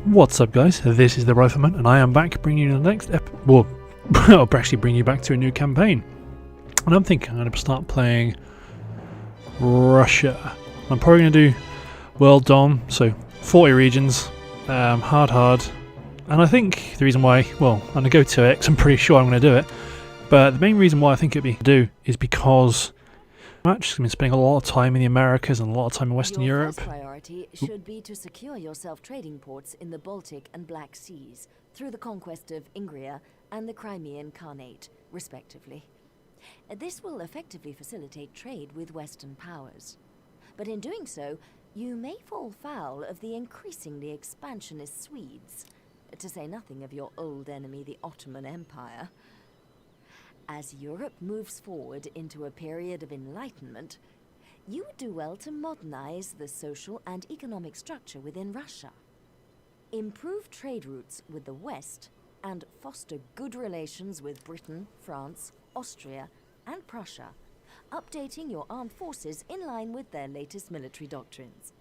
What's up, guys? This is the Rifleman, and I am back bringing you the next well, I'll actually bring you back to a new campaign. And I'm thinking I'm going to start playing Russia. I'm probably going to do World Dom, so 40 regions, hard. And I think the reason why, well, I'm going to go to it because I'm pretty sure I'm going to do it. But the main reason why I think it'd be do is because I'm actually been spending a lot of time in the Americas and a lot of time in Western Europe. Your first priority should be to secure yourself trading ports in the Baltic and Black Seas through the conquest of Ingria and the Crimean Khanate, respectively. This will effectively facilitate trade with Western powers. But in doing so, you may fall foul of the increasingly expansionist Swedes, to say nothing of your old enemy, the Ottoman Empire. As Europe moves forward into a period of enlightenment, you would do well to modernize the social and economic structure within Russia. Improve trade routes with the West and foster good relations with Britain, France, Austria, and Prussia, updating your armed forces in line with their latest military doctrines.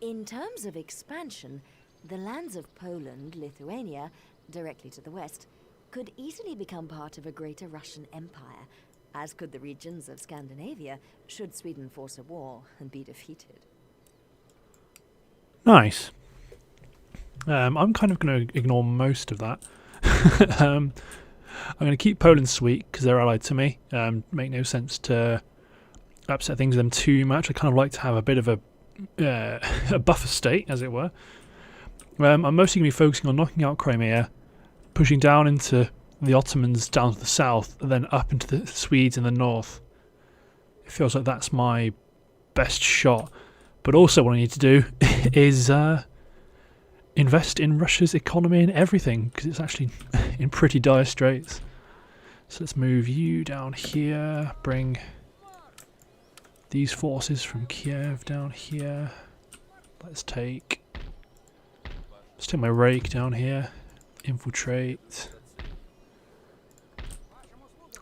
In terms of expansion, the lands of Poland, Lithuania, directly to the west, could easily become part of a greater Russian empire, as could the regions of Scandinavia, should Sweden force a war and be defeated. Nice. I'm kind of going to ignore most of that. I'm going to keep Poland sweet because they're allied to me. Make no sense to upset things with them too much. I kind of like to have a bit of a buffer state, as it were. I'm mostly going to be focusing on knocking out Crimea, pushing down into the Ottomans down to the south, and then up into the Swedes in the north. It feels like that's my best shot. But also what I need to do is invest in Russia's economy and everything, because it's actually in pretty dire straits. So let's move you down here, bring these forces from Kiev down here. Let's take my rake down here, infiltrate.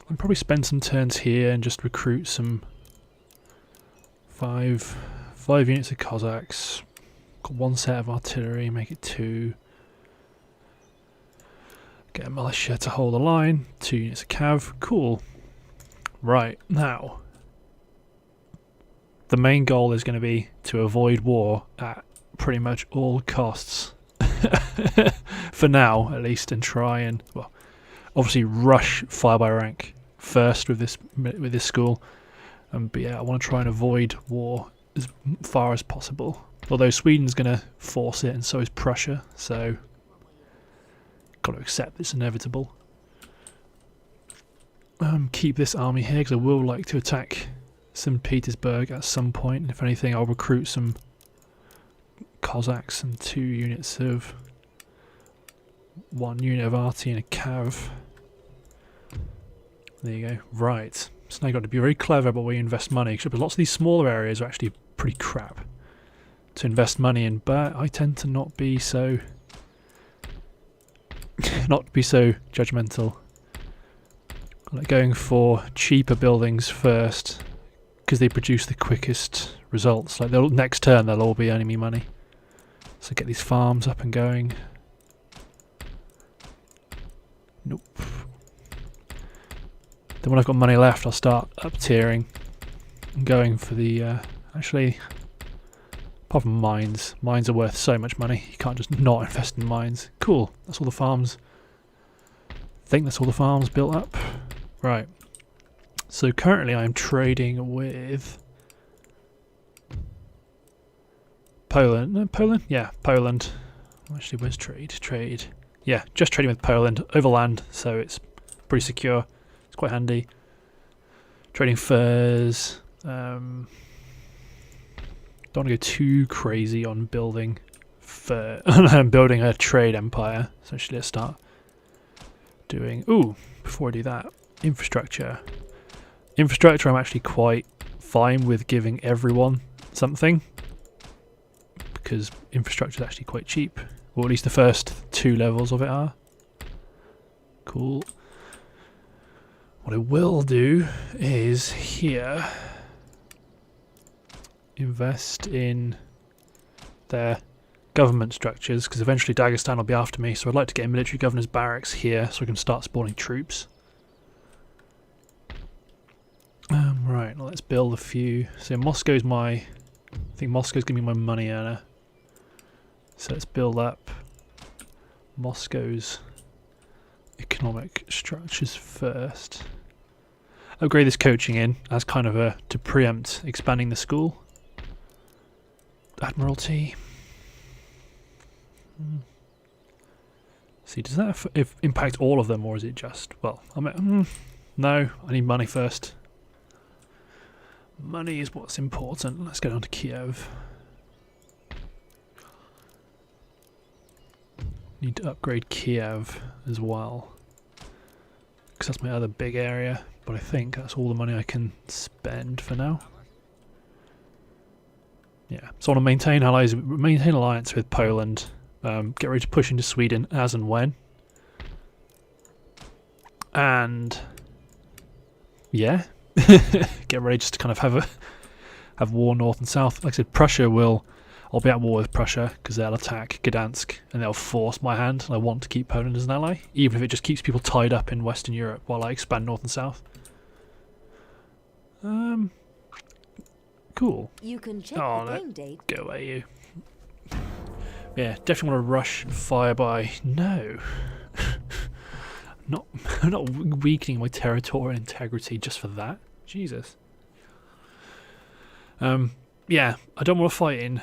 I'll probably spend some turns here and just recruit some five units of Cossacks. Got one set of artillery, make it 2. Get a militia to hold the line, 2 units of cav. Cool. Right, now the main goal is going to be to avoid war at pretty much all costs. For now, at least, and try and, well, obviously rush fire by rank first with this school. But yeah, I want to try and avoid war as far as possible. Although Sweden's going to force it, and so is Prussia, so got to accept it's inevitable. Keep this army here because I will like to attack St. Petersburg at some point. And if anything, I'll recruit some Cossacks and 2 units of 1 unit of arty and a cav. There you go. Right. So now you've got to be very clever about where you invest money, because lots of these smaller areas are actually pretty crap to invest money in, but I tend to not be so judgmental. Like going for cheaper buildings first because they produce the quickest results. Like next turn they'll all be earning me money. So get these farms up and going. Nope. Then when I've got money left, I'll start up tiering and going for the actually, apart from mines. Mines are worth so much money. You can't just not invest in mines. Cool. That's all the farms. I think that's all the farms built up. Right. So currently I'm trading with Poland. No, Poland? Yeah, Poland. Actually, where's trade? Trade. Yeah, just trading with Poland overland, so it's pretty secure. It's quite handy. Trading furs. Don't want to go too crazy on building building a trade empire. So actually, let's start doing. Ooh, before I do that, infrastructure. Infrastructure, I'm actually quite fine with giving everyone something, because infrastructure is actually quite cheap, or at least the first 2 levels of it are. Cool. What I will do is here invest in their government structures, because eventually Dagestan will be after me, so I'd like to get a military governor's barracks here so I can start spawning troops. Right, well, let's build a few. So Moscow's I think Moscow's going to be my money earner. So let's build up Moscow's economic structures first. Upgrade this coaching in as kind of to preempt expanding the school. Admiralty. See, does that impact all of them, or is it just, well, I mean, no, I need money first. Money is what's important. Let's go down to Kiev. Need to upgrade Kiev as well, because that's my other big area, but I think that's all the money I can spend for now. Yeah, so I want to maintain alliance with Poland, get ready to push into Sweden as and when. And yeah, get ready just to kind of have war north and south. Like I said, I'll be at war with Prussia because they'll attack Gdansk and they'll force my hand, and I want to keep Poland as an ally, even if it just keeps people tied up in Western Europe while I expand north and south. Cool. You can check the game date. Go away, you. Yeah, definitely want to rush fire by. No. I'm not weakening my territorial integrity just for that. Jesus. Yeah, I don't want to fight in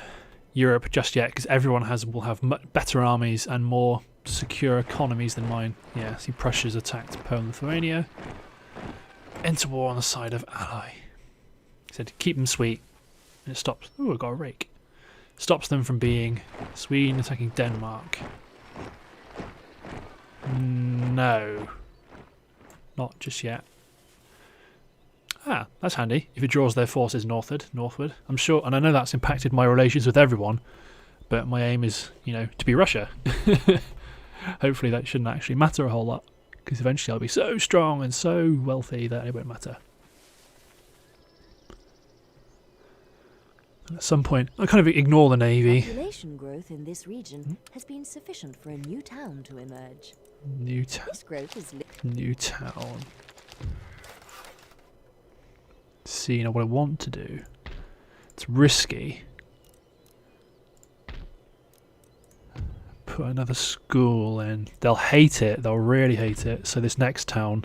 Europe just yet because everyone will have better armies and more secure economies than mine. Yeah, see, Prussia's attacked Poland, Lithuania. Enter war on the side of ally. Said keep them sweet, and it stops. Ooh, I got a rake. Stops them from being Sweden attacking Denmark. No, not just yet. Ah, that's handy. If it draws their forces northward, I'm sure, and I know that's impacted my relations with everyone, but my aim is, to be Russia. Hopefully that shouldn't actually matter a whole lot, because eventually I'll be so strong and so wealthy that it won't matter. At some point, I kind of ignore the navy. Population growth in this region has been sufficient for a new town to emerge. This growth is new town. See, what I want to do. It's risky. Put another school in. They'll hate it. They'll really hate it. So this next town,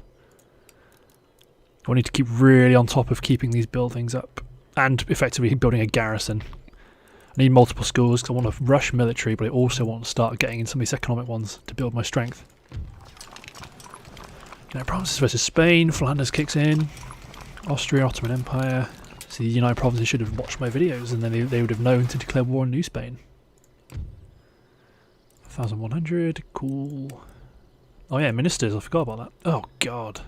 I need to keep really on top of keeping these buildings up. And effectively building a garrison. I need multiple schools because I want to rush military, but I also want to start getting in some of these economic ones to build my strength. United Provinces versus Spain. Flanders kicks in. Austria, Ottoman Empire. See, the United Provinces should have watched my videos and then they would have known to declare war on New Spain. 1,100. Cool. Oh yeah, ministers. I forgot about that. Oh god.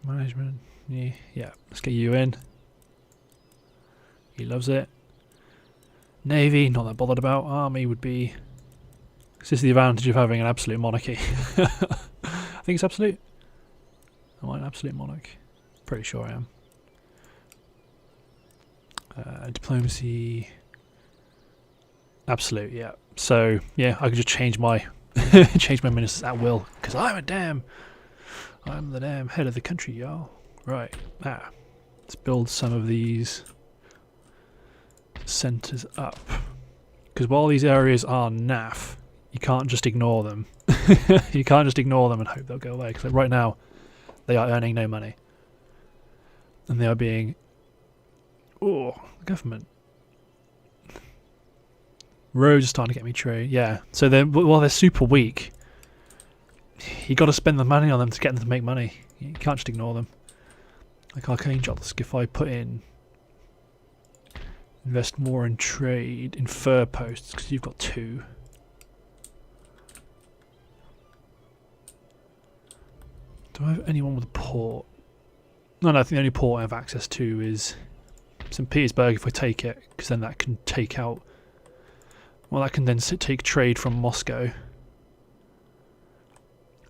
Management. Yeah, let's get you in. He loves it. Navy, not that bothered about. Army would be... This is the advantage of having an absolute monarchy. I think it's absolute. Am I an absolute monarch? Pretty sure I am. Diplomacy... Absolute, yeah. So, yeah, I could just change my ministers at will. Because I'm the damn head of the country, y'all. Right, let's build some of these centres up. Because while these areas are naff, you can't just ignore them. You can't just ignore them and hope they'll go away. Because right now, they are earning no money. And they are being... Oh, the government. Roads are starting to get me trade. Yeah, so they're super weak. You got to spend the money on them to get them to make money. You can't just ignore them. Like Archangels, if I put in invest more in trade, in fur posts, because you've got 2. Do I have anyone with a port? No, I think the only port I have access to is St. Petersburg if I take it, because then that can take out... Well, that can then take trade from Moscow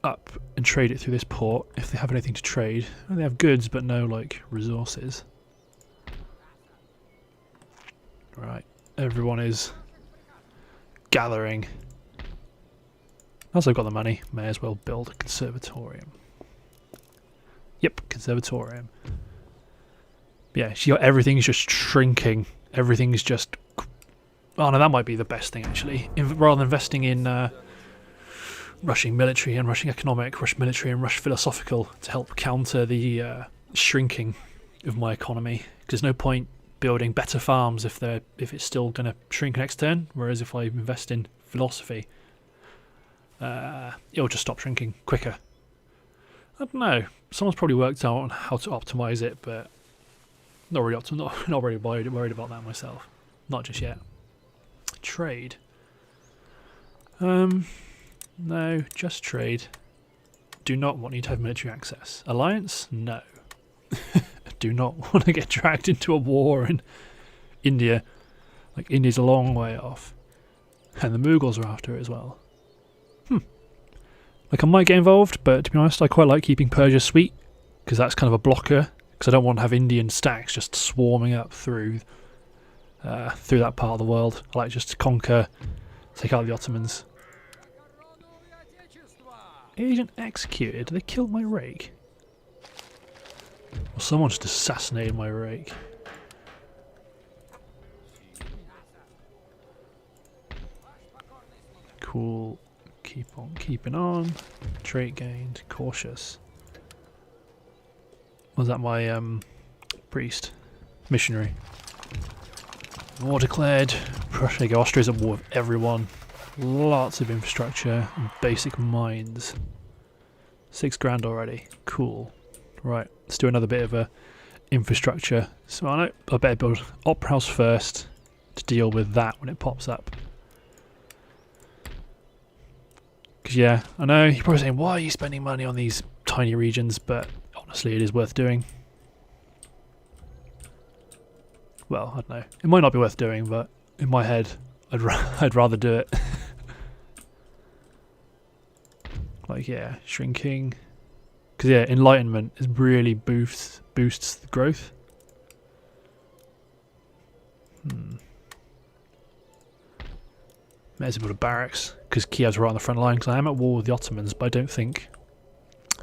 up and trade it through this port if they have anything to trade. Well, they have goods but no resources. Right, everyone is gathering. As I've got the money, may as well build a conservatorium. Yep, conservatorium. Yeah, everything's just shrinking. Everything's just... Oh no, that might be the best thing actually. Rather than investing in rushing military and rushing economic, rush military and rush philosophical to help counter the shrinking of my economy. There's no point building better farms if it's still going to shrink next turn. Whereas if I invest in philosophy, it'll just stop shrinking quicker. I don't know. Someone's probably worked out on how to optimize it, but not really worried about that myself. Not just yet. Trade. No, just trade. Do not want you to have military access. Alliance? No. Do not want to get dragged into a war in India. Like, India's a long way off. And the Mughals are after it as well. Like, I might get involved, but to be honest, I quite like keeping Persia sweet, because that's kind of a blocker, because I don't want to have Indian stacks just swarming up through that part of the world. I like just to conquer, take out the Ottomans. Agent executed? They killed my rake? Well, someone just assassinated my rake. Cool. Keep on keeping on. Trait gained. Cautious. Was that my priest? Missionary. War declared. Prussia, Austria's at war with everyone. Lots of infrastructure and basic mines. 6 grand already. Cool. Right, let's do another bit of infrastructure. So I better build Opera House first to deal with that when it pops up. Because yeah, I know you're probably saying, why are you spending money on these tiny regions? But honestly, it is worth doing. Well, I don't know. It might not be worth doing, but in my head, I'd rather do it. Like, yeah, shrinking. Because, yeah, enlightenment is really boosts the growth. May as well build a barracks, because Kiev's right on the front line, because I am at war with the Ottomans, but I don't think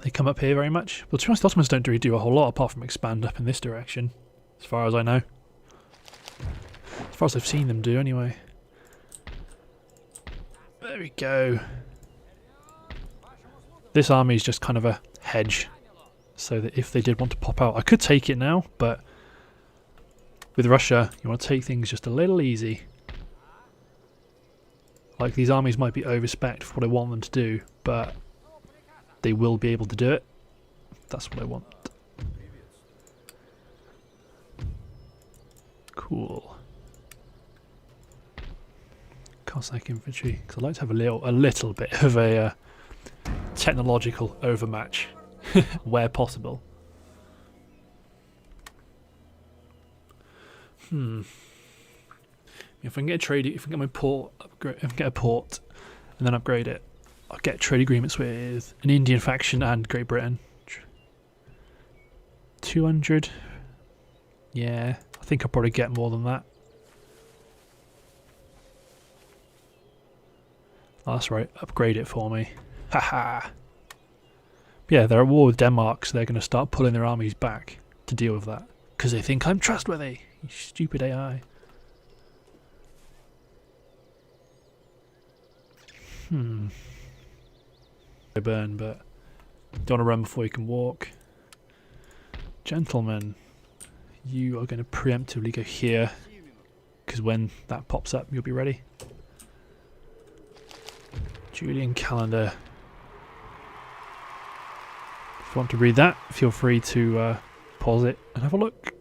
they come up here very much. Well, to be honest, the Ottomans don't really do a whole lot apart from expand up in this direction, as far as I know. As far as I've seen them do, anyway. There we go. This army is just kind of a hedge, so that if they did want to pop out, I could take it now, but with Russia, you want to take things just a little easy. Like, these armies might be overspec'd for what I want them to do, but they will be able to do it. That's what I want. Cool. Cossack infantry, because I'd like to have a little bit of a technological overmatch where possible. If I can get a trade, if I can get my port upgrade, if I can get a port and then upgrade it, I'll get trade agreements with an Indian faction and Great Britain. 200. Yeah, I think I'll probably get more than that. Oh, that's right, upgrade it for me. Haha. Yeah, they're at war with Denmark, so they're going to start pulling their armies back to deal with that. Because they think I'm trustworthy. You stupid AI. I burn, but don't want to run before you can walk. Gentlemen, you are going to preemptively go here, because when that pops up, you'll be ready. Julian calendar. If you want to read that, feel free to pause it and have a look.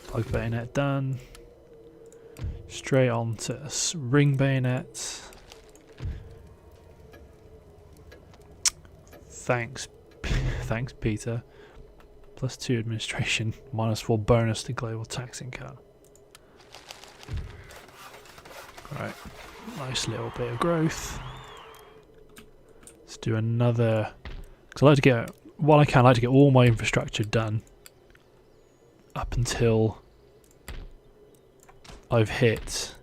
Plug bayonet done. Straight on to ring bayonet. Thanks, Peter. +2 administration, -4 bonus to global tax income. Right, nice little bit of growth. Let's do another. Because I like to get, while I can, I like to get all my infrastructure done up until I've hit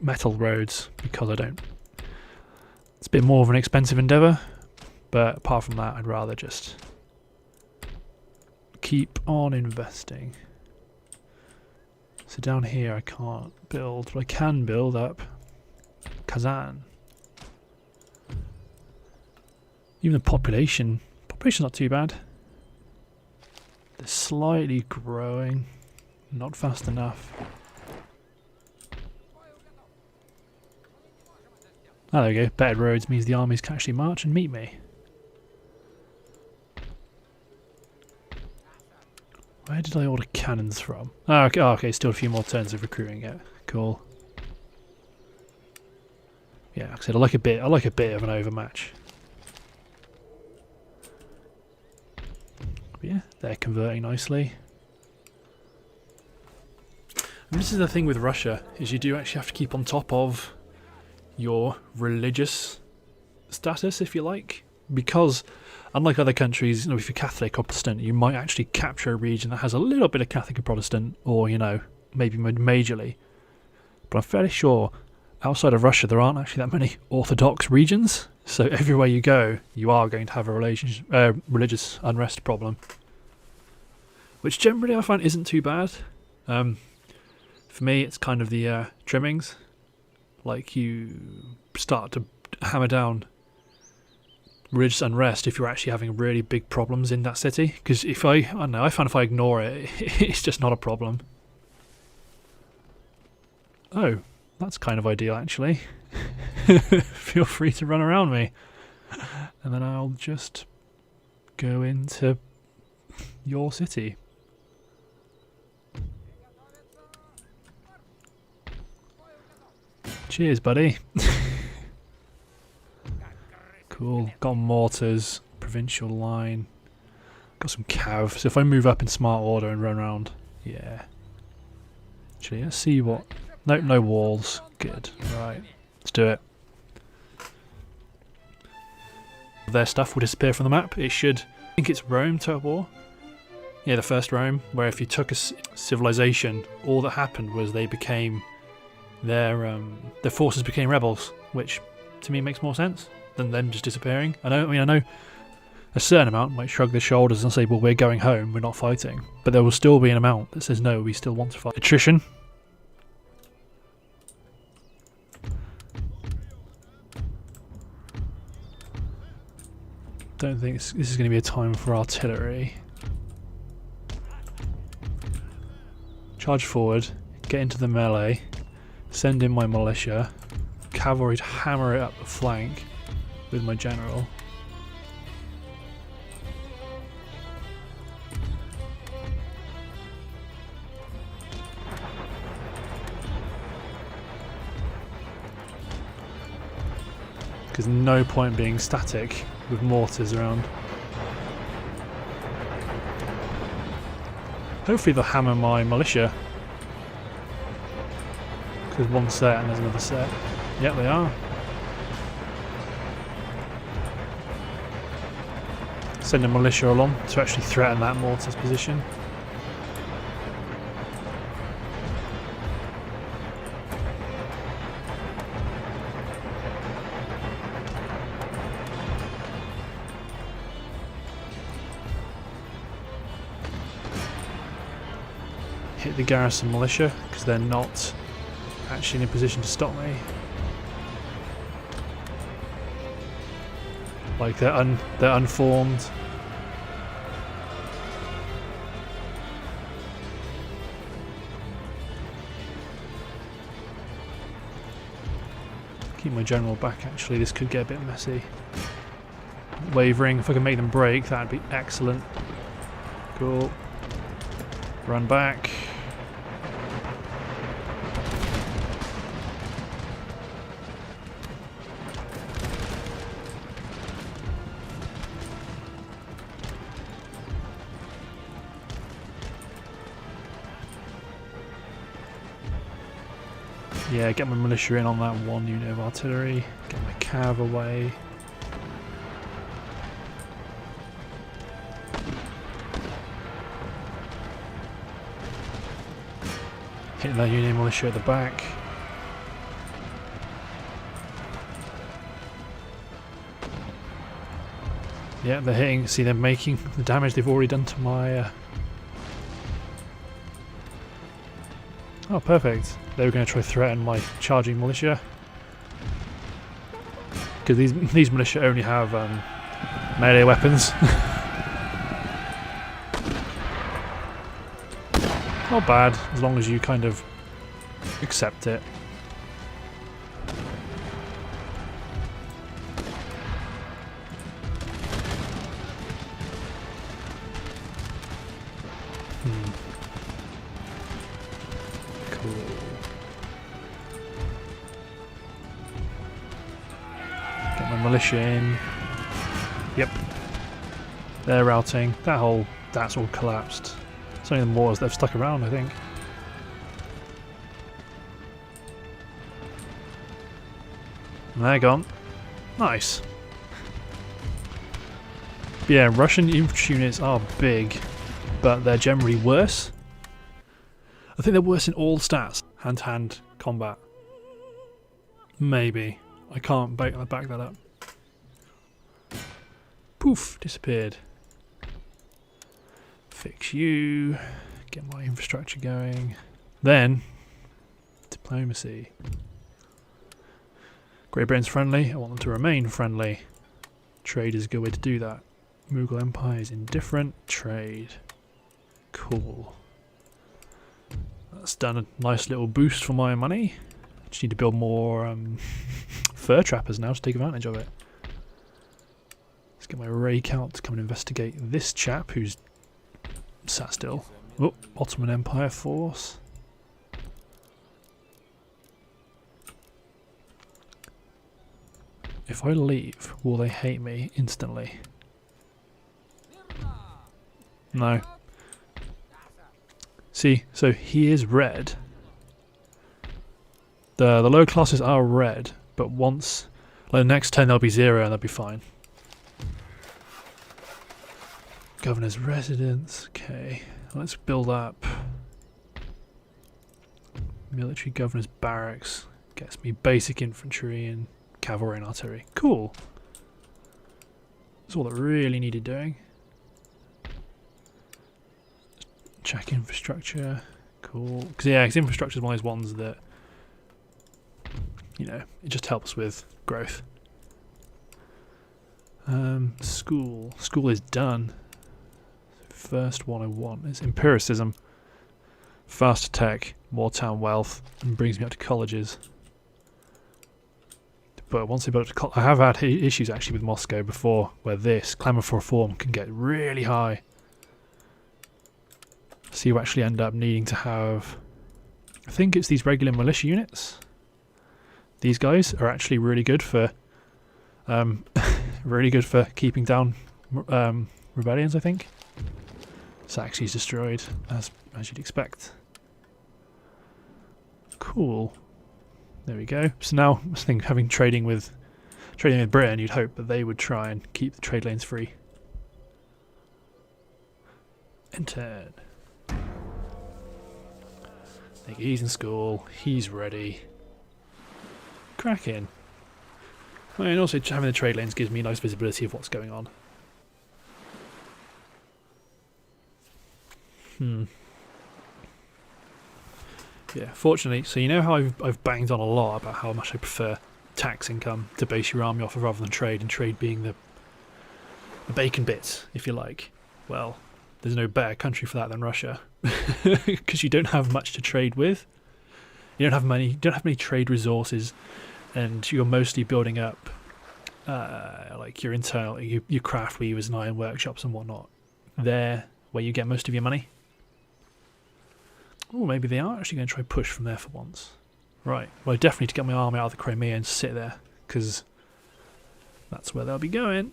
metal roads because I don't. It's a bit more of an expensive endeavour, but apart from that, I'd rather just keep on investing. So down here I can't build, but I can build up Kazan. Even the population's not too bad. They're slightly growing, not fast enough. Oh, there we go. Better roads means the armies can actually march and meet me. Where did I order cannons from? Oh, okay, still a few more turns of recruiting it. Cool. Yeah, like I said, I like a bit of an overmatch. But yeah, they're converting nicely. And this is the thing with Russia, is you do actually have to keep on top of your religious status, if you like, because unlike other countries, if you're Catholic or Protestant, you might actually capture a region that has a little bit of Catholic or Protestant, or maybe majorly. But I'm fairly sure outside of Russia there aren't actually that many Orthodox regions, so everywhere you go you are going to have a religious unrest problem, which generally I find isn't too bad. For me it's kind of the trimmings. Like, you start to hammer down religious unrest if you're actually having really big problems in that city. Because I find if I ignore it, it's just not a problem. Oh, that's kind of ideal actually. Feel free to run around me. And then I'll just go into your city. Cheers, buddy. Cool. Got mortars, provincial line. Got some cav. So if I move up in smart order and run around, yeah. Actually, let's see what. Nope, no walls. Good. Right, let's do it. Their stuff will disappear from the map. It should. I think it's Rome Total War. Yeah, the first Rome, where if you took a civilization, all that happened was they became. Their forces became rebels, which to me makes more sense than them just disappearing. I know a certain amount might shrug their shoulders and say, well, we're going home, we're not fighting. But there will still be an amount that says, no, we still want to fight. Attrition. Don't think this is going to be a time for artillery. Charge forward, get into the melee. Send in my militia, cavalry to hammer it up the flank with my general. Because no point being static with mortars around. Hopefully they'll hammer my militia. There's one set and there's another set. Yep, they are. Send a militia along to actually threaten that mortar's position. Hit the garrison militia because they're not actually in a position to stop me. Like they're unformed. Keep my general back actually, this could get a bit messy. Wavering, if I can make them break that'd be excellent. Cool. Run back. Yeah, get my militia in on that one unit of artillery, get my cav away. Hitting that Union militia at the back. Yeah, they're hitting. See, they're making the damage they've already done to my... Oh, perfect. They were going to try to threaten my charging militia. Because these militia only have melee weapons. Not bad, as long as you kind of accept it. Cool. Get my militia in. Yep. They're routing. That's all collapsed. It's only the mortars that have stuck around, I think. And they're gone. Nice. Yeah, Russian infantry units are big, but they're generally worse. I think they're worse in all stats. Hand-to-hand combat. Maybe. I can't back that up. Poof, disappeared. Fix you. Get my infrastructure going. Then, diplomacy. Great Britain's friendly. I want them to remain friendly. Trade is a good way to do that. Mughal Empire is indifferent. Trade. Cool. That's done a nice little boost for my money. Just need to build more fur trappers now to take advantage of it. Let's get my rake out to come and investigate this chap who's sat still. Oh, Ottoman Empire force. If I leave, will they hate me instantly? No. See, so he is red. The low classes are red, but once, like the next turn they'll be 0 and they'll be fine. Governor's residence, okay. Let's build up military governor's barracks. Gets me basic infantry and cavalry and artillery. Cool. That's all that really needed doing. Check infrastructure. Cool. Because infrastructure is one of those ones that, you know, it just helps with growth. School. School is done. First one I want is empiricism. Faster tech, more town wealth, and brings me up to colleges. But once I build up to I have had issues actually with Moscow before, where this clamour for reform can get really high. So you actually end up needing to have, I think it's these regular militia units. These guys are actually really good for, keeping down rebellions, I think. Saxony's destroyed, as you'd expect. Cool. There we go. So now, I think trading with Britain, you'd hope that they would try and keep the trade lanes free. Enter. He's in school. He's ready. Cracking. And also having the trade lanes gives me nice visibility of what's going on. Yeah, fortunately, so you know how I've banged on a lot about how much I prefer tax income to base your army off of rather than trade, and trade being the bacon bits, if you like. Well, there's no better country for that than Russia, because you don't have much to trade with. You don't have many trade resources, and you're mostly building up like your internal, your craft weavers and iron workshops and whatnot. There, where you get most of your money. Oh, maybe they are actually going to try push from there for once. Right. Well, I definitely need to get my army out of the Crimea and sit there, because that's where they'll be going.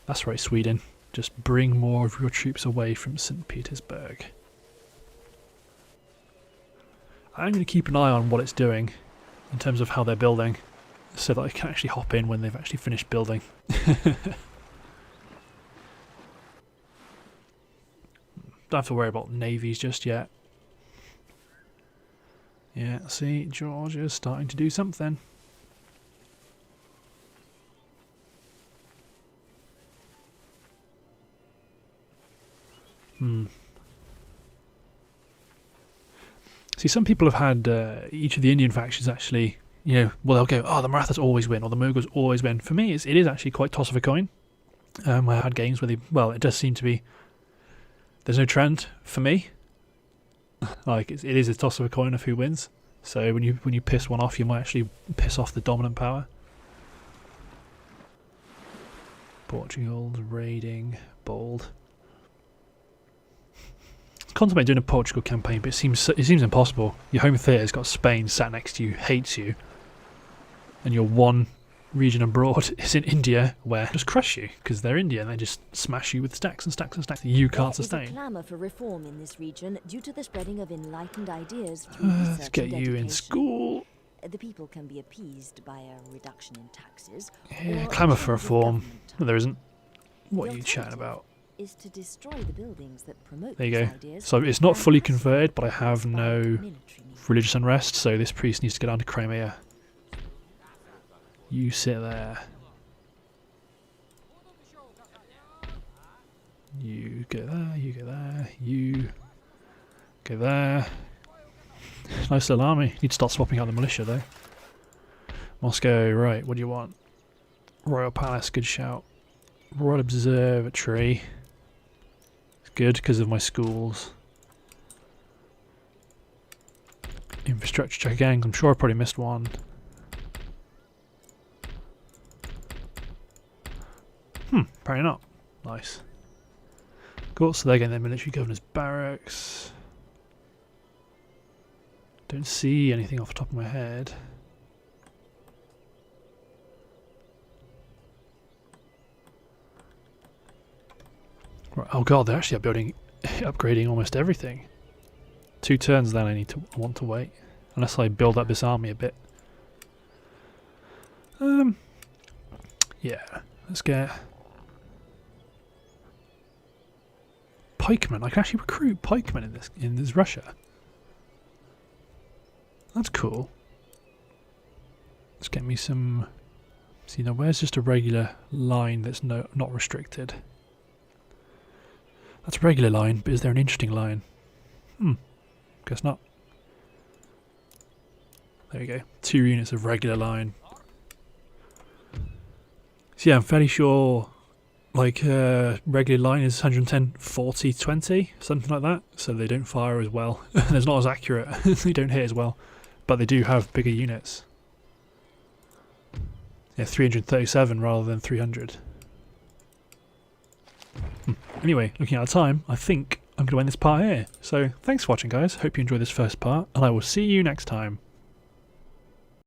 That's right, Sweden. Just bring more of your troops away from St. Petersburg. I'm going to keep an eye on what it's doing in terms of how they're building, so that I can actually hop in when they've actually finished building. Don't have to worry about navies just yet. Yeah, see, Georgia's starting to do something. See, some people have had each of the Indian factions actually, well, they'll go, oh, the Marathas always win, or the Mughals always win. For me, it is actually quite toss of a coin. I had games where it does seem to be, there's no trend for me. Like, it is a toss of a coin of who wins. So when you piss one off, you might actually piss off the dominant power. Portugal's raiding, bold. Contemplate doing a Portugal campaign, but it seems impossible. Your home theatre's got Spain sat next to you, hates you, and your one region abroad is in India, where they just crush you because they're India and they just smash you with stacks and stacks and stacks that you can't sustain. There is a clamour for reform in this region due to the spreading of enlightened ideas through Let's research get and you education. in school. The people can be appeased by a reduction in taxes. Yeah, or clamour a for change of reform. government No, there isn't. The What are you chatting alternative about? is to destroy the buildings that promote There you these go. ideas So it's not and fully pacifically converted, but I have inspire no military needs. religious unrest, so this priest needs to go down to Crimea. You sit there. You go there, you go there, you go there. Nice little army. Need to start swapping out the militia though. Moscow, right, what do you want? Royal Palace, good shout. Royal Observatory. It's good because of my schools. Infrastructure check again, I'm sure I probably missed one. Apparently not. Nice. Cool, so they're getting their military governor's barracks. Don't see anything off the top of my head. Right, oh god, they're actually upgrading almost everything. 2 turns then I want to wait. Unless I build up this army a bit. Yeah, let's get pikemen. I can actually recruit pikemen in this Russia. That's cool. Let's get me some. See now, where's just a regular line that's not restricted? That's a regular line, but is there an interesting line? Guess not. There we go. 2 units of regular line. So yeah, I'm fairly sure like regular line is 110, 40, 20, something like that. So they don't fire as well. They're not as accurate. They don't hit as well. But they do have bigger units. Yeah, 337 rather than 300. Anyway, looking at our time, I think I'm going to end this part here. So thanks for watching guys. Hope you enjoyed this first part, and I will see you next time.